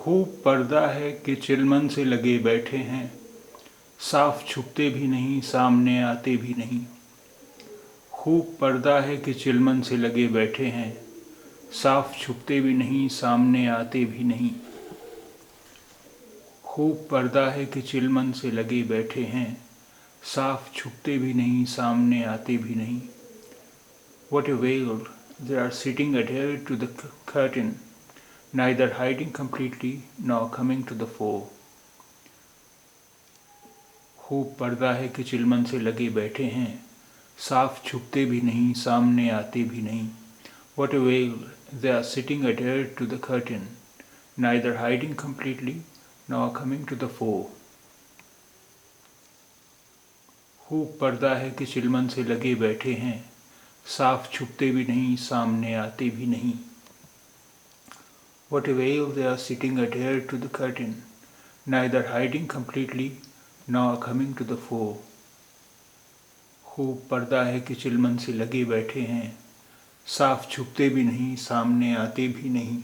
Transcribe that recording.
खूब पर्दा है कि चिलमन से लगे बैठे हैं, साफ छुपते भी नहीं सामने आते भी नहीं। खूब पर्दा है कि चिलमन से लगे बैठे हैं, साफ छुपते भी नहीं सामने आते भी नहीं। खूब पर्दा है कि चिलमन से लगे बैठे हैं, साफ छुपते भी नहीं सामने आते भी नहीं। What a veil! They are sitting adhered to the curtain, neither hiding completely nor coming to the fore. खूब पर्दा है कि चिलमन से लगे बैठे हैं, साफ छुपते भी नहीं सामने आते भी नहीं। What a veil! They are sitting adhered to the curtain, neither hiding completely nor coming to the fore. खूब पर्दा है कि चिलमन से लगे बैठे हैं, साफ छुपते भी नहीं सामने आते भी नहीं। What a veil! They are sitting adhered to the curtain, neither hiding completely nor coming to the fore. खूब पर्दा है कि चिलमन से लगे बैठे हैं, साफ छुपते भी नहीं सामने आते भी नहीं।